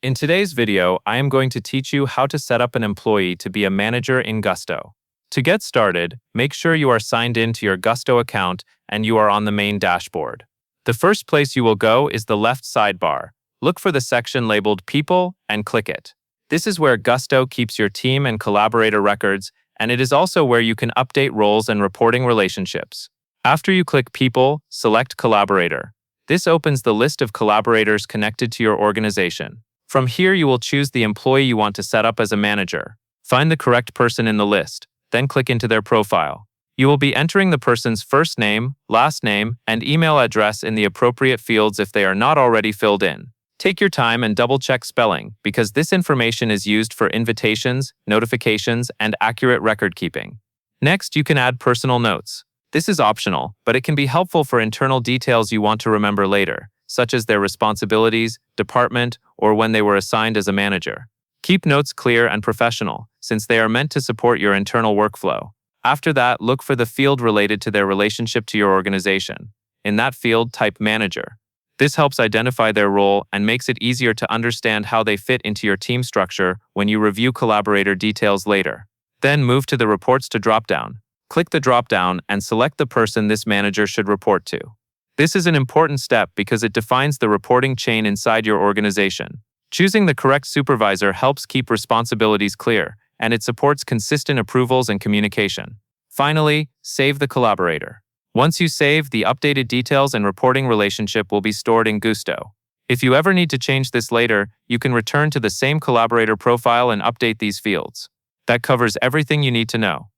In today's video, I am going to teach you how to set up an employee to be a manager in Gusto. To get started, make sure you are signed in to your Gusto account and you are on the main dashboard. The first place you will go is the left sidebar. Look for the section labeled People and click it. This is where Gusto keeps your team and collaborator records, and it is also where you can update roles and reporting relationships. After you click People, select Collaborator. This opens the list of collaborators connected to your organization. From here, you will choose the employee you want to set up as a manager. Find the correct person in the list, then click into their profile. You will be entering the person's first name, last name, and email address in the appropriate fields if they are not already filled in. Take your time and double-check spelling, because this information is used for invitations, notifications, and accurate record keeping. Next, you can add personal notes. This is optional, but it can be helpful for internal details you want to remember later, such as their responsibilities, department, or when they were assigned as a manager. Keep notes clear and professional, since they are meant to support your internal workflow. After that, look for the field related to their relationship to your organization. In that field, type Manager. This helps identify their role and makes it easier to understand how they fit into your team structure when you review collaborator details later. Then move to the Reports to dropdown. Click the dropdown and select the person this manager should report to. This is an important step because it defines the reporting chain inside your organization. Choosing the correct supervisor helps keep responsibilities clear, and it supports consistent approvals and communication. Finally, save the collaborator. Once you save, the updated details and reporting relationship will be stored in Gusto. If you ever need to change this later, you can return to the same collaborator profile and update these fields. That covers everything you need to know.